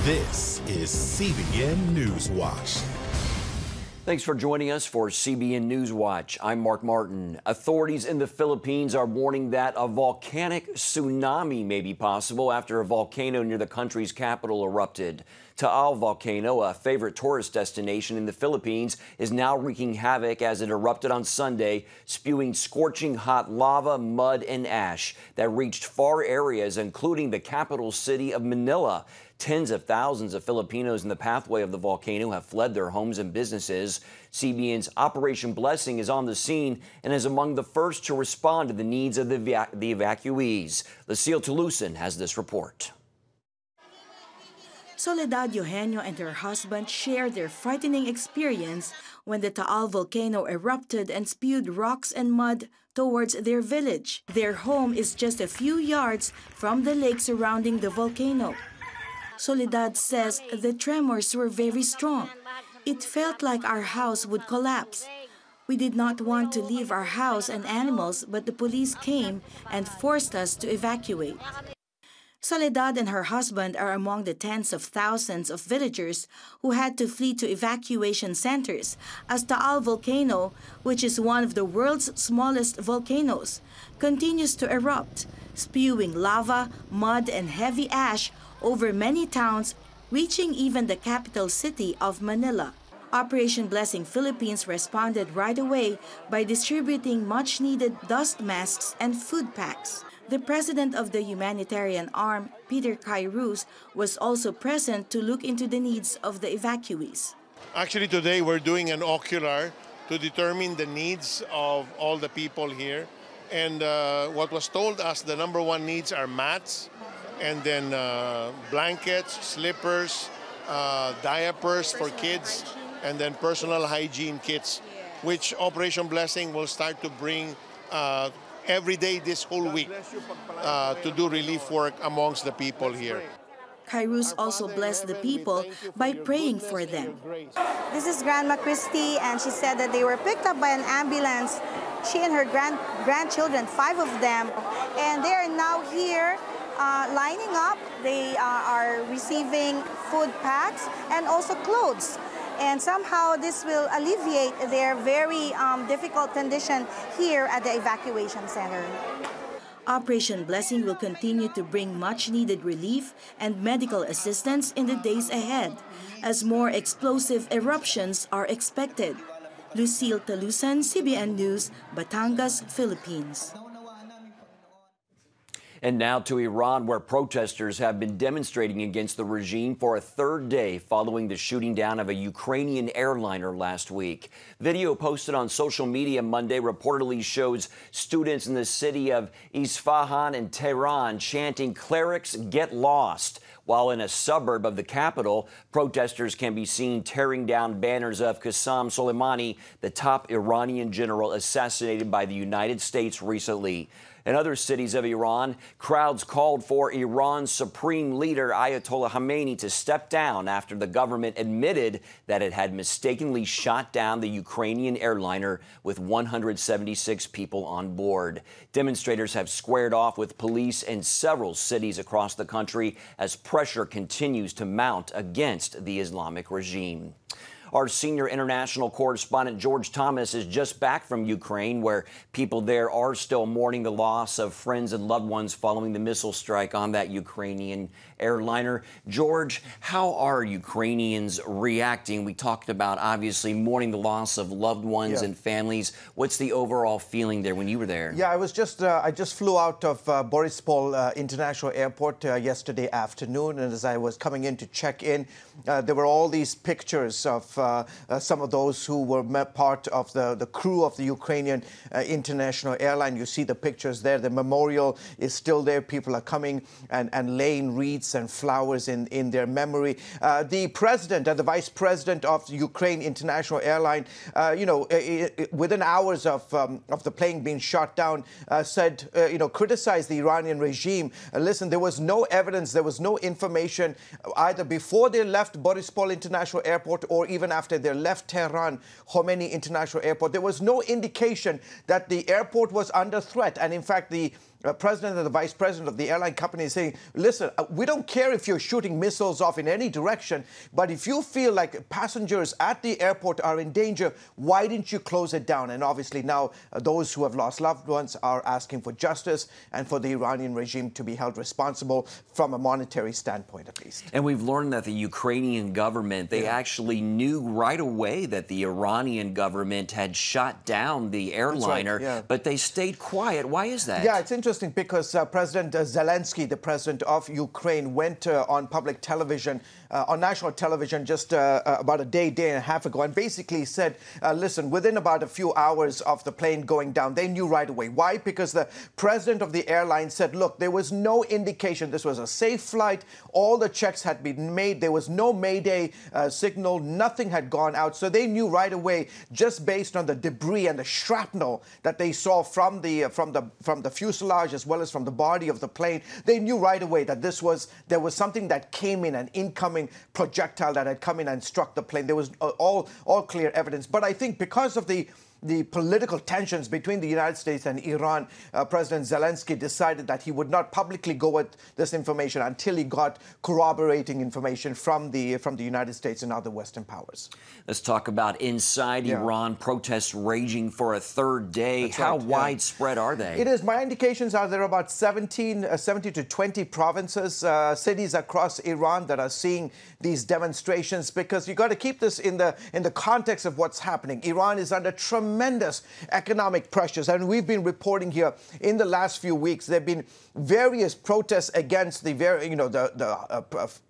This is CBN NewsWatch. Thanks for joining us for CBN NewsWatch. I'm Mark Martin. Authorities in the Philippines are warning that a volcanic tsunami may be possible after a volcano near the country's capital erupted. Taal volcano, a favorite tourist destination in the Philippines, is now wreaking havoc as it erupted on Sunday, spewing scorching hot lava, mud, and ash that reached far areas, including the capital city of Manila. Tens of thousands of Filipinos in the pathway of the volcano have fled their homes and businesses. CBN's Operation Blessing is on the scene and is among the first to respond to the needs of the evacuees. Lucille Tulusan has this report. Soledad Eugenio and her husband shared their frightening experience when the Taal volcano erupted and spewed rocks and mud towards their village. Their home is just a few yards from the lake surrounding the volcano. Soledad says the tremors were very strong. It felt like our house would collapse. We did not want to leave our house and animals, but the police came and forced us to evacuate. Soledad and her husband are among the tens of thousands of villagers who had to flee to evacuation centers as Taal volcano, which is one of the world's smallest volcanoes, continues to erupt, spewing lava, mud, and heavy ash over many towns, reaching even the capital city of Manila. Operation Blessing Philippines responded right away by distributing much-needed dust masks and food packs. The president of the humanitarian arm, Peter Kairos, was also present to look into the needs of the evacuees. Actually, today we're doing an ocular to determine the needs of all the people here. And what was told us, the number one needs are mats, and then blankets, slippers, diapers for kids, and then personal hygiene kits, which Operation Blessing will start to bring every day this whole week to do relief work amongst the people here. Kairos also blessed the people by praying for them. This is Grandma Christie, and she said that they were picked up by an ambulance. She and her grandchildren, 5 of them, and they are now here lining up. They are receiving food packs and also clothes. And somehow this will alleviate their very difficult condition here at the evacuation center. Operation Blessing will continue to bring much-needed relief and medical assistance in the days ahead, as more explosive eruptions are expected. Lucille Tulusan, CBN News, Batangas, Philippines. And now to Iran, where protesters have been demonstrating against the regime for a third day following the shooting down of a Ukrainian airliner last week. Video posted on social media Monday reportedly shows students in the city of Isfahan and Tehran chanting "Clerics get lost," while in a suburb of the capital, protesters can be seen tearing down banners of Qasem Soleimani, the top Iranian general assassinated by the United States recently. In other cities of Iran, crowds called for Iran's supreme leader Ayatollah Khamenei to step down after the government admitted that it had mistakenly shot down the Ukrainian airliner with 176 people on board. Demonstrators have squared off with police in several cities across the country as pressure continues to mount against the Islamic regime. Our senior international correspondent George Thomas is just back from Ukraine, where people there are still mourning the loss of friends and loved ones following the missile strike on that Ukrainian airliner. George, how are Ukrainians reacting? We talked about, obviously, mourning the loss of loved ones and families. What's the overall feeling there when you were there? Yeah, I just flew out of Borispol International Airport yesterday afternoon, and as I was coming in to check in, there were all these pictures of some of those who were part of the crew of the Ukrainian international airline. You see the pictures there. The memorial is still there. People are coming and laying wreaths and flowers in their memory. The president and the vice president of Ukraine International Airline, within hours of the plane being shot down, said, criticized the Iranian regime. Listen, there was no evidence, there was no information either before they left Borispol International Airport or even after they left Tehran Khomeini International Airport. There was no indication that the airport was under threat. And in fact, the president and the vice president of the airline company is saying, listen, we don't care if you're shooting missiles off in any direction, but if you feel like passengers at the airport are in danger, why didn't you close it down? And obviously now those who have lost loved ones are asking for justice and for the Iranian regime to be held responsible from a monetary standpoint, at least. And we've learned that the Ukrainian government, they actually knew right away that the Iranian government had shot down the airliner, but they stayed quiet. Why is that? Yeah, it's interesting because President Zelensky, the president of Ukraine, went on public television, on national television just about a day and a half ago, and basically said, listen, within about a few hours of the plane going down, they knew right away. Why? Because the president of the airline said, look, there was no indication this was a safe flight. All the checks had been made. There was no Mayday signal. Nothing had gone out. So they knew right away, just based on the debris and the shrapnel that they saw from the fuselage as well as from the body of the plane, they knew right away that there was something that came in, an incoming projectile that had come in and struck the plane. There was all clear evidence. But I think because of the political tensions between the United States and Iran, President Zelensky decided that he would not publicly go with this information until he got corroborating information from the United States and other Western powers. Let's talk about inside Iran, protests raging for a third day. How widespread are they? It is. My indications are there are about 70 to 20 provinces, cities across Iran that are seeing these demonstrations, because you got to keep this in the context of what's happening. Iran is under tremendous economic pressures, and we've been reporting here in the last few weeks there have been various protests against the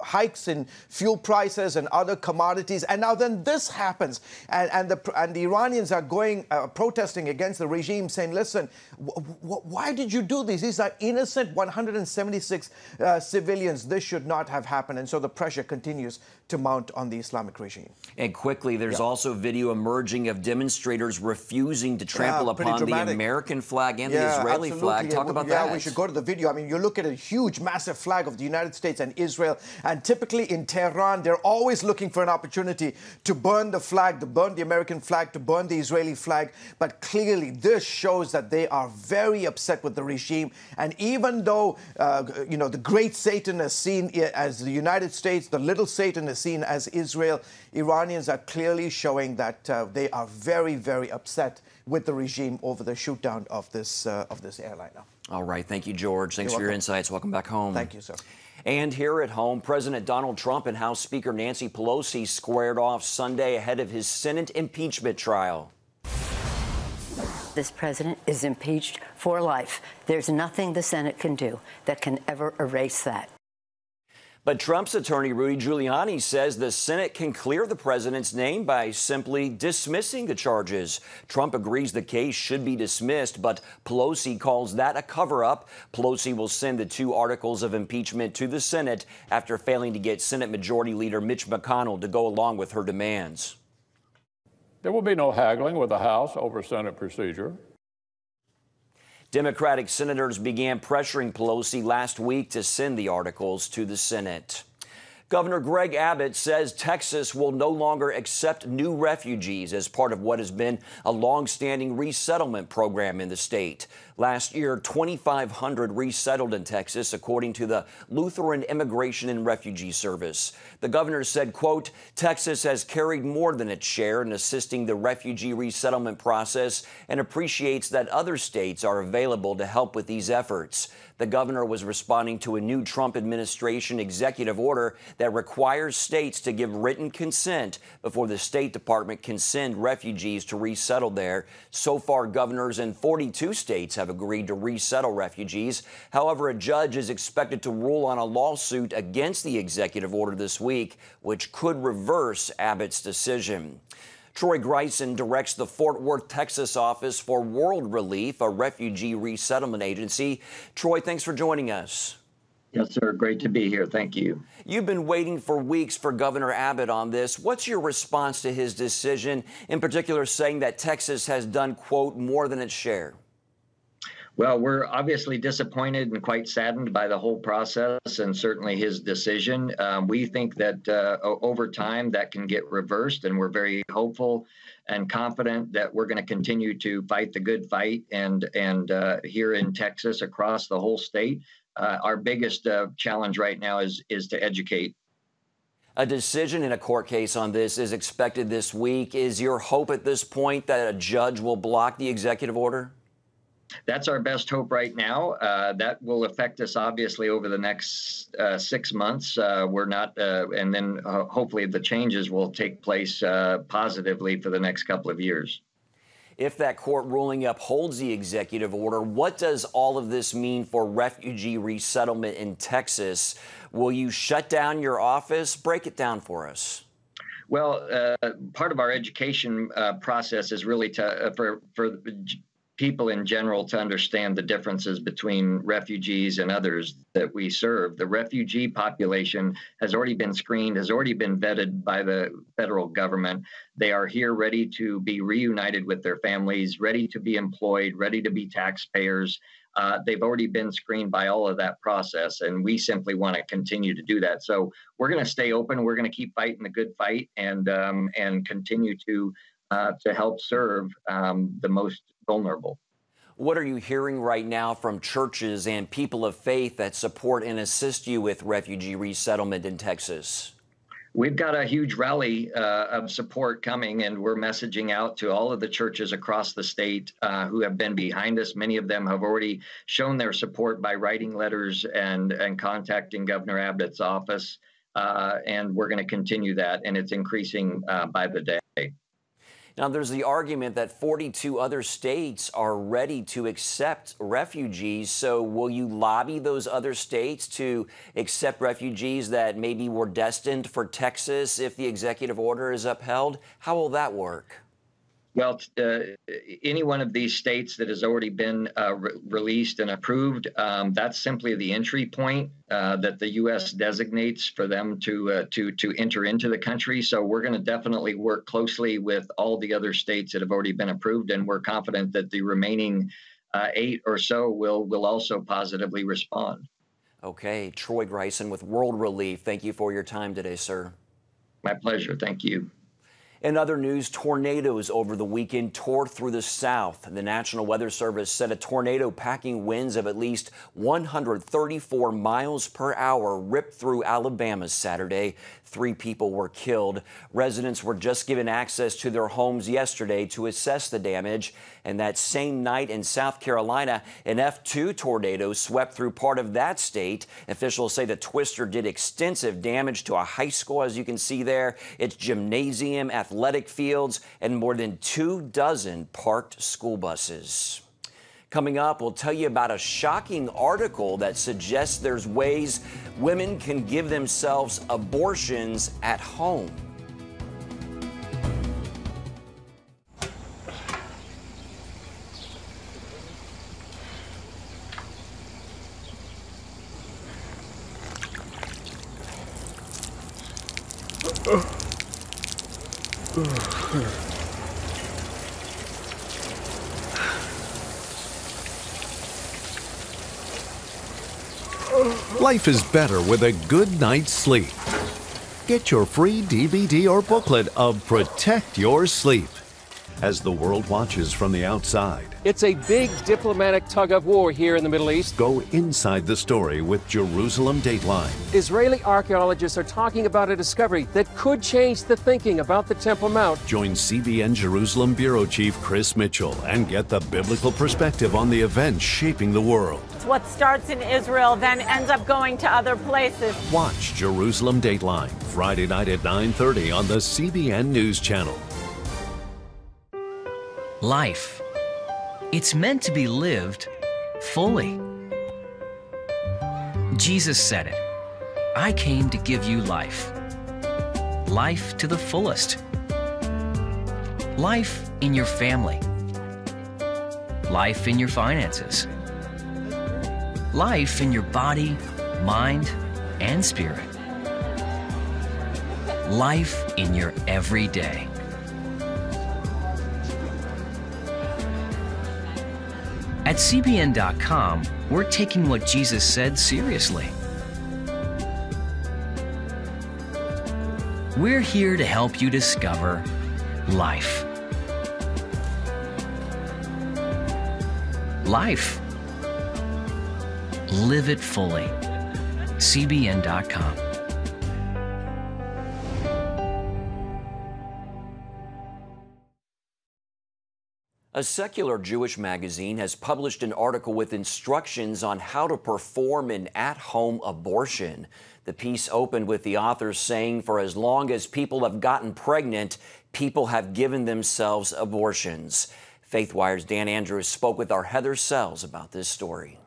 hikes in fuel prices and other commodities, and now then this happens, and the Iranians are going protesting against the regime, saying, listen, why did you do this? These are innocent 176 civilians. This should not have happened. And so the pressure continues to mount on the Islamic regime. And quickly, there's also video emerging of demonstrators refusing to trample upon the American flag and the Israeli flag. Talk about that. Yeah, we should go to the video. I mean, you look at a huge, massive flag of the United States and Israel, and typically in Tehran, they're always looking for an opportunity to burn the flag, to burn the American flag, to burn the Israeli flag. But clearly, this shows that they are very upset with the regime. And even though, the great Satan is seen as the United States, the little Satan is seen as Israel, Iranians are clearly showing that they are very, very upset with the regime over the shoot down of this airliner. All right. Thank you, George. Thanks for your insights. Welcome back home. Thank you, sir. And here at home, President Donald Trump and House Speaker Nancy Pelosi squared off Sunday ahead of his Senate impeachment trial. This president is impeached for life. There's nothing the Senate can do that can ever erase that. But Trump's attorney, Rudy Giuliani, says the Senate can clear the president's name by simply dismissing the charges. Trump agrees the case should be dismissed, but Pelosi calls that a cover-up. Pelosi will send the 2 articles of impeachment to the Senate after failing to get Senate Majority Leader Mitch McConnell to go along with her demands. There will be no haggling with the House over Senate procedure. Democratic senators began pressuring Pelosi last week to send the articles to the Senate. Governor Greg Abbott says Texas will no longer accept new refugees as part of what has been a long-standing resettlement program in the state. Last year, 2,500 resettled in Texas, according to the Lutheran Immigration and Refugee Service. The governor said, quote, Texas has carried more than its share in assisting the refugee resettlement process and appreciates that other states are available to help with these efforts. The governor was responding to a new Trump administration executive order that requires states to give written consent before the State Department can send refugees to resettle there. So far, governors in 42 states have agreed to resettle refugees. However, a judge is expected to rule on a lawsuit against the executive order this week, which could reverse Abbott's decision. Troy Greisen directs the Fort Worth, Texas office for World Relief, a refugee resettlement agency. Troy, thanks for joining us. Yes, sir. Great to be here. Thank you. You've been waiting for weeks for Governor Abbott on this. What's your response to his decision, in particular saying that Texas has done, quote, more than its share? Well, we're obviously disappointed and quite saddened by the whole process and certainly his decision. We think that over time that can get reversed, and we're very hopeful and confident that we're going to continue to fight the good fight. And here in Texas, across the whole state, our biggest challenge right now is to educate. A decision in a court case on this is expected this week. Is your hope at this point that a judge will block the executive order? That's our best hope right now. That will affect us obviously over the next 6 months. We're not, and then hopefully the changes will take place positively for the next couple of years. If that court ruling upholds the executive order, what does all of this mean for refugee resettlement in Texas? Will you shut down your office? Break it down for us. Well, part of our education process is really for people in general to understand the differences between refugees and others that we serve. The refugee population has already been screened, has already been vetted by the federal government. They are here ready to be reunited with their families, ready to be employed, ready to be taxpayers. They've already been screened by all of that process, and we simply want to continue to do that. So we're going to stay open. We're going to keep fighting the good fight and continue to help serve the most vulnerable. What are you hearing right now from churches and people of faith that support and assist you with refugee resettlement in Texas? We've got a huge rally of support coming, and we're messaging out to all of the churches across the state who have been behind us. Many of them have already shown their support by writing letters and contacting Governor Abbott's office, and we're going to continue that, and it's increasing by the day. Now, there's the argument that 42 other states are ready to accept refugees. So will you lobby those other states to accept refugees that maybe were destined for Texas if the executive order is upheld? How will that work? Well, any one of these states that has already been released and approved, that's simply the entry point that the U.S. designates for them to enter into the country. So we're going to definitely work closely with all the other states that have already been approved, and we're confident that the remaining 8 or so will also positively respond. Okay, Troy Greisen with World Relief. Thank you for your time today, sir. My pleasure. Thank you. In other news, tornadoes over the weekend tore through the South. The National Weather Service said a tornado packing winds of at least 134 miles per hour ripped through Alabama Saturday. 3 people were killed. Residents were just given access to their homes yesterday to assess the damage. And that same night in South Carolina, an F2 tornado swept through part of that state. Officials say the twister did extensive damage to a high school, as you can see there, its gymnasium, athletic fields, and more than 24 parked school buses. Coming up, we'll tell you about a shocking article that suggests there's ways women can give themselves abortions at home. Life is better with a good night's sleep. Get your free DVD or booklet of Protect Your Sleep as the world watches from the outside. It's a big diplomatic tug of war here in the Middle East. Go inside the story with Jerusalem Dateline. Israeli archaeologists are talking about a discovery that could change the thinking about the Temple Mount. Join CBN Jerusalem Bureau Chief Chris Mitchell and get the biblical perspective on the events shaping the world. What starts in Israel then ends up going to other places. Watch Jerusalem Dateline Friday night at 9:30 on the CBN News Channel. Life. It's meant to be lived fully. Jesus said it. I came to give you life. Life to the fullest. Life in your family. Life in your finances. Life in your body, mind, and spirit. Life in your everyday. At CBN.com, we're taking what Jesus said seriously. We're here to help you discover life. Life. Live it fully. CBN.com. A secular Jewish magazine has published an article with instructions on how to perform an at-home abortion. The piece opened with the authors saying, for as long as people have gotten pregnant, people have given themselves abortions. FaithWire's Dan Andrews spoke with our Heather Sells about this story.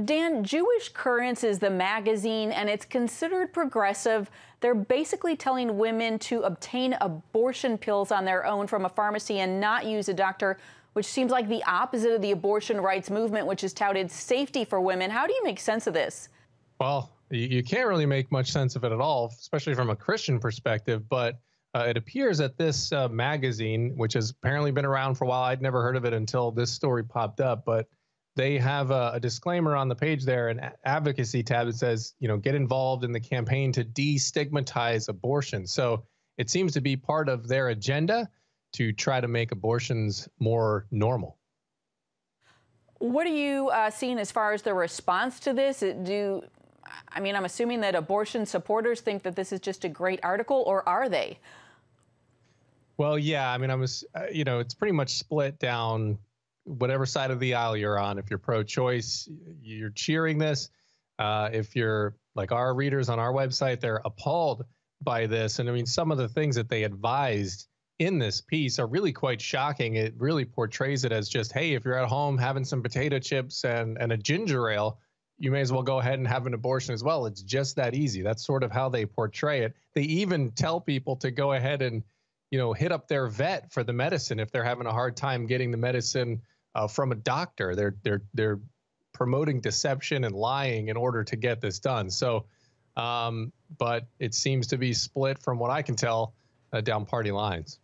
Dan, Jewish Currents is the magazine, and it's considered progressive. They're basically telling women to obtain abortion pills on their own from a pharmacy and not use a doctor, which seems like the opposite of the abortion rights movement, which has touted safety for women. How do you make sense of this? Well, you can't really make much sense of it at all, especially from a Christian perspective, but it appears that this magazine, which has apparently been around for a while, I'd never heard of it until this story popped up, but they have a disclaimer on the page there, an advocacy tab that says, get involved in the campaign to destigmatize abortion. So it seems to be part of their agenda to try to make abortions more normal. What are you seeing as far as the response to this? I'm assuming that abortion supporters think that this is just a great article, or are they? Well, yeah, it's pretty much split down whatever side of the aisle you're on. If you're pro-choice, you're cheering this. If you're like our readers on our website, they're appalled by this. And some of the things that they advised in this piece are really quite shocking. It really portrays it as just, hey, if you're at home having some potato chips and a ginger ale, you may as well go ahead and have an abortion as well. It's just that easy. That's sort of how they portray it. They even tell people to go ahead and, hit up their vet for the medicine if they're having a hard time getting the medicine from a doctor. They're promoting deception and lying in order to get this done. So, but it seems to be split, from what I can tell, down party lines.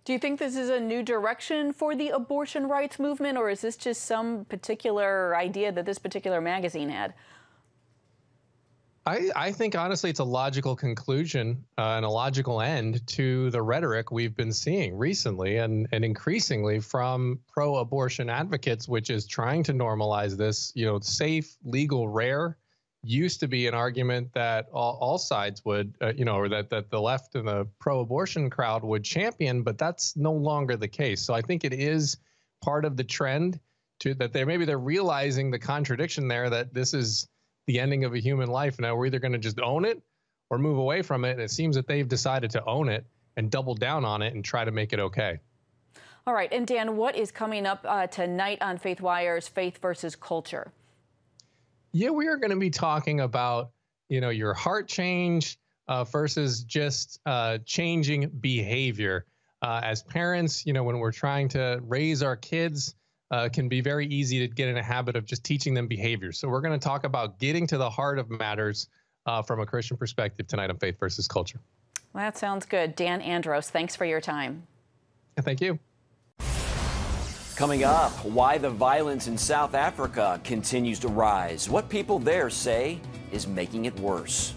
Do you think this is a new direction for the abortion rights movement, or is this just some particular idea that this particular magazine had? I think, honestly, it's a logical conclusion and a logical end to the rhetoric we've been seeing recently and increasingly from pro-abortion advocates, which is trying to normalize this. Safe, legal, rare used to be an argument that all sides would, or that the left and the pro-abortion crowd would champion, but that's no longer the case. So I think it is part of the trend that they're realizing the contradiction there, that this is the ending of a human life. Now we're either going to just own it or move away from it. And it seems that they've decided to own it and double down on it and try to make it okay. All right. And Dan, what is coming up tonight on FaithWire's Faith versus Culture? Yeah, we are going to be talking about, your heart change versus just changing behavior. As parents, when we're trying to raise our kids, can be very easy to get in a habit of just teaching them behavior. So we're going to talk about getting to the heart of matters from a Christian perspective tonight on Faith versus Culture. Well, that sounds good. Dan Andros, thanks for your time. Thank you. Coming up, why the violence in South Africa continues to rise. What people there say is making it worse.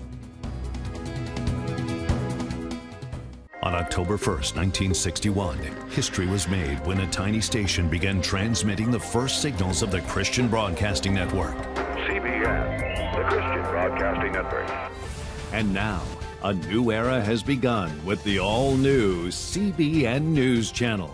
On October 1st, 1961, history was made when a tiny station began transmitting the first signals of the Christian Broadcasting Network. CBN, the Christian Broadcasting Network. And now, a new era has begun with the all-new CBN News Channel.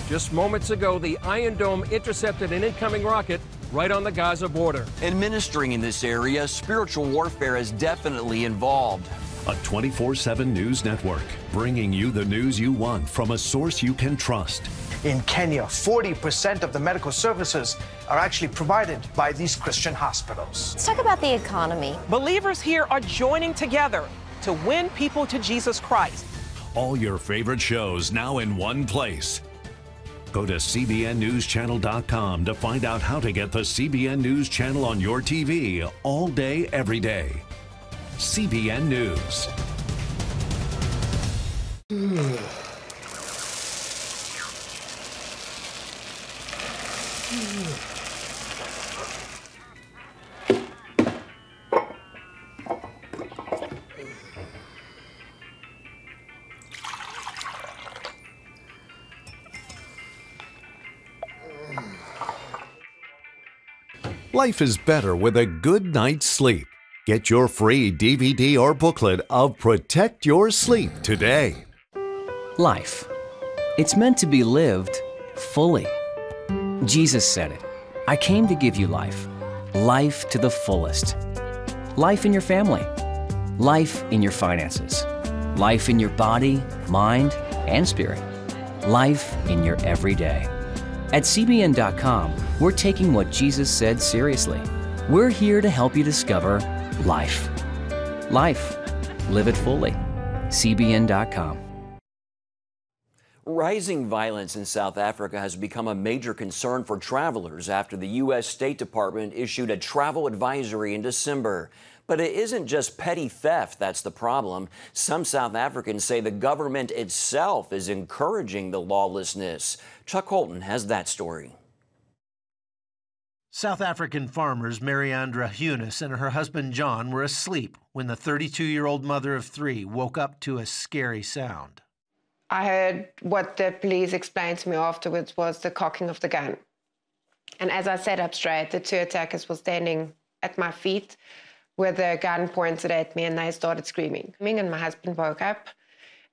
Just moments ago, the Iron Dome intercepted an incoming rocket right on the Gaza border. Administering in this area, spiritual warfare is definitely involved. A 24/7 news network, bringing you the news you want from a source you can trust. In Kenya, 40% of the medical services are actually provided by these Christian hospitals. Let's talk about the economy. Believers here are joining together to win people to Jesus Christ. All your favorite shows now in one place. Go to CBNNewsChannel.com to find out how to get the CBN News Channel on your TV all day, every day. CBN News. Life is better with a good night's sleep. Get your free DVD or booklet of Protect Your Sleep today. Life. It's meant to be lived fully. Jesus said it. I came to give you life. Life to the fullest. Life in your family. Life in your finances. Life in your body, mind, and spirit. Life in your everyday. At CBN.com, we're taking what Jesus said seriously. We're here to help you discover life. Life. Live it fully. CBN.com. Rising violence in South Africa has become a major concern for travelers after the U.S. State Department issued a travel advisory in December. But it isn't just petty theft that's the problem. Some South Africans say the government itself is encouraging the lawlessness. Chuck Holton has that story. South African farmers Mariandra Hunis and her husband John were asleep when the 32-year-old mother of three woke up to a scary sound. I heard what the police explained to me afterwards was the cocking of the gun. And as I sat up straight, the two attackers were standing at my feet with a gun pointed at me, and they started screaming. And my husband woke up,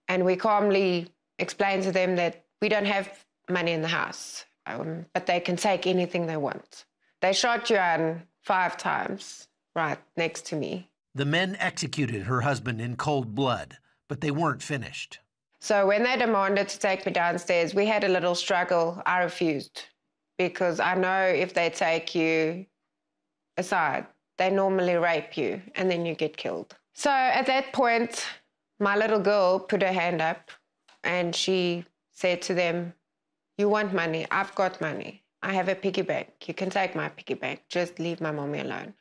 and we calmly explained to them that we don't have money in the house, but they can take anything they want. They shot Johan 5 times right next to me. The men executed her husband in cold blood, but they weren't finished. So when they demanded to take me downstairs, we had a little struggle. I refused because I know if they take you aside, they normally rape you and then you get killed. So at that point, my little girl put her hand up and she said to them, "You want money? I've got money. I have a piggy bank. You can take my piggy bank. Just leave my mommy alone."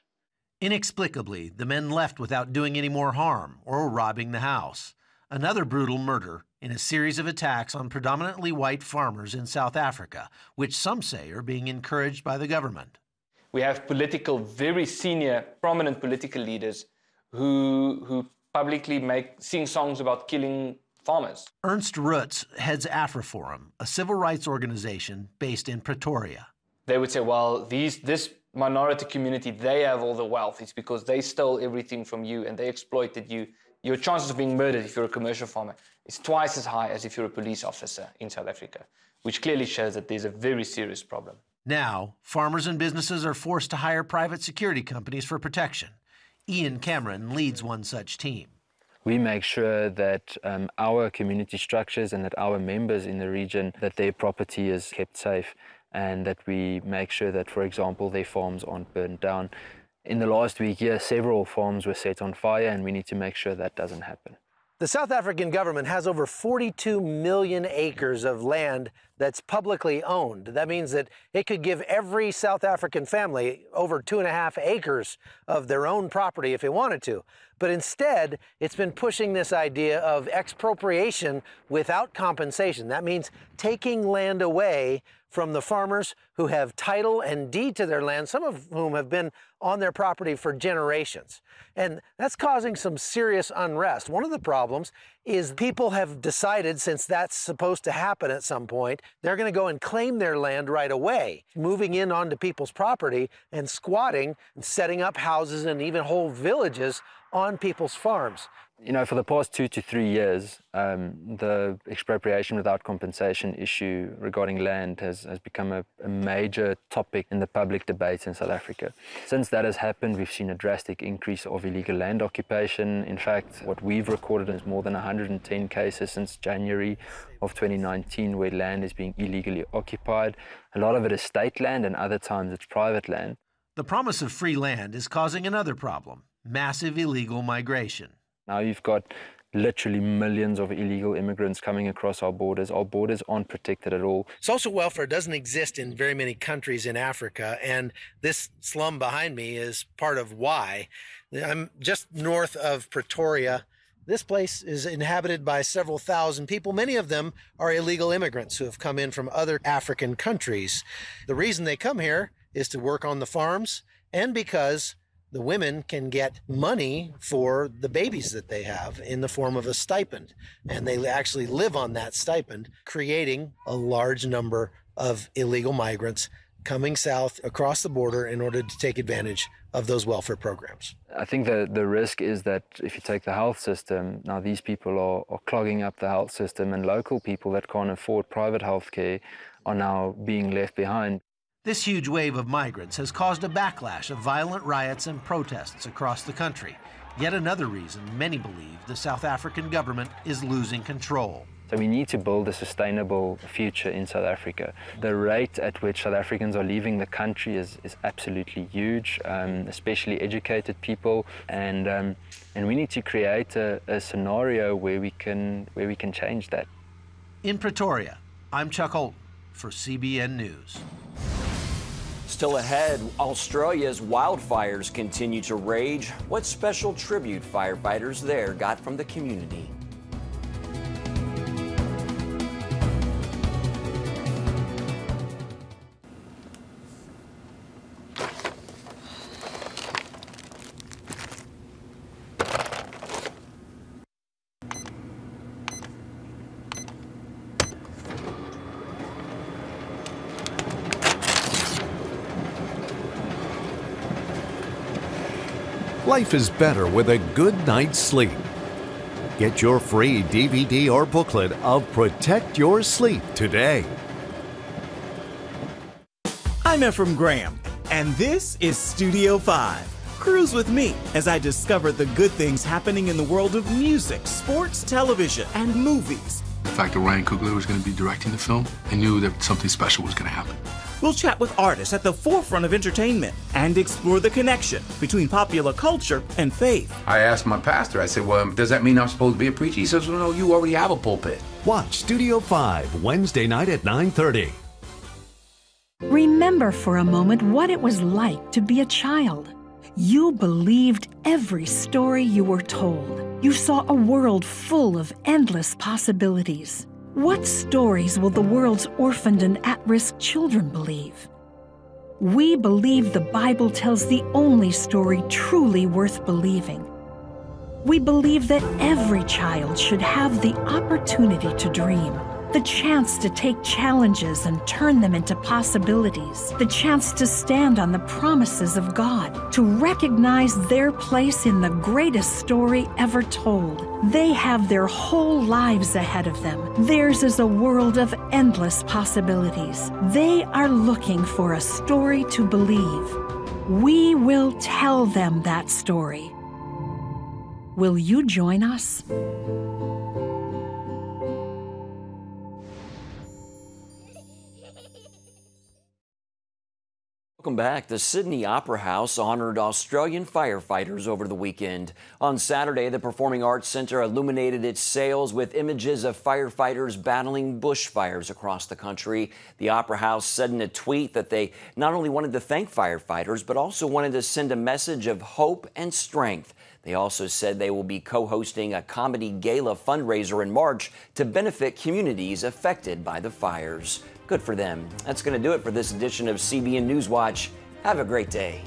Inexplicably, the men left without doing any more harm or robbing the house. Another brutal murder in a series of attacks on predominantly white farmers in South Africa, which some say are being encouraged by the government. We have very senior, prominent political leaders who publicly sing songs about killing farmers. Ernst Roots heads AfriForum, a civil rights organization based in Pretoria. They would say, well, this minority community, they have all the wealth. It's because they stole everything from you and they exploited you. Your chances of being murdered if you're a commercial farmer is twice as high as if you're a police officer in South Africa, which clearly shows that there's a very serious problem. Now, farmers and businesses are forced to hire private security companies for protection. Ian Cameron leads one such team. We make sure that our community structures and that our members in the region, that their property is kept safe and that we make sure that, for example, their farms aren't burned down. In the last week here, several farms were set on fire and we need to make sure that doesn't happen. The South African government has over 42 million acres of land that's publicly owned. That means that it could give every South African family over 2.5 acres of their own property if it wanted to. But instead, it's been pushing this idea of expropriation without compensation. That means taking land away from the farmers who have title and deed to their land, some of whom have been on their property for generations. And that's causing some serious unrest. One of the problems is people have decided, since that's supposed to happen at some point, they're going to go and claim their land right away, moving in onto people's property and squatting and setting up houses and even whole villages on people's farms. You know, for the past 2 to 3 years, the expropriation without compensation issue regarding land has become a major topic in the public debates in South Africa. Since that has happened, we've seen a drastic increase of illegal land occupation. In fact, what we've recorded is more than 110 cases since January of 2019 where land is being illegally occupied. A lot of it is state land and other times it's private land. The promise of free land is causing another problem: massive illegal migration. Now you've got literally millions of illegal immigrants coming across our borders. Our borders aren't protected at all. Social welfare doesn't exist in very many countries in Africa, and this slum behind me is part of why. I'm just north of Pretoria. This place is inhabited by several thousand people. Many of them are illegal immigrants who have come in from other African countries. The reason they come here is to work on the farms and because the women can get money for the babies that they have in the form of a stipend. And they actually live on that stipend, creating a large number of illegal migrants coming south across the border in order to take advantage of those welfare programs. I think the risk is that if you take the health system, now these people are clogging up the health system, and local people that can't afford private health care are now being left behind. This huge wave of migrants has caused a backlash of violent riots and protests across the country. Yet another reason many believe the South African government is losing control. So we need to build a sustainable future in South Africa. The rate at which South Africans are leaving the country is absolutely huge, especially educated people, and we need to create a scenario where we can change that. In Pretoria, I'm Chuck Holton for CBN News. Still ahead, Australia's wildfires continue to rage. What special tribute firefighters there got from the community? Life is better with a good night's sleep. Get your free DVD or booklet of Protect Your Sleep today. I'm Ephraim Graham, and this is Studio 5. Cruise with me as I discover the good things happening in the world of music, sports, television, and movies. The fact that Ryan Coogler was going to be directing the film, I knew that something special was going to happen. We'll chat with artists at the forefront of entertainment and explore the connection between popular culture and faith. I asked my pastor, I said, well, does that mean I'm supposed to be a preacher? He says, well, no, you already have a pulpit. Watch Studio 5 Wednesday night at 9:30. Remember for a moment what it was like to be a child. You believed every story you were told. You saw a world full of endless possibilities. What stories will the world's orphaned and at-risk children believe? We believe the Bible tells the only story truly worth believing. We believe that every child should have the opportunity to dream, the chance to take challenges and turn them into possibilities, the chance to stand on the promises of God, to recognize their place in the greatest story ever told. They have their whole lives ahead of them. Theirs is a world of endless possibilities. They are looking for a story to believe. We will tell them that story. Will you join us? Welcome back. The Sydney Opera House honored Australian firefighters over the weekend. On Saturday, the Performing Arts Centre illuminated its sails with images of firefighters battling bushfires across the country. The Opera House said in a tweet that they not only wanted to thank firefighters, but also wanted to send a message of hope and strength. They also said they will be co-hosting a comedy gala fundraiser in March to benefit communities affected by the fires. Good for them. That's going to do it for this edition of CBN News Watch. Have a great day.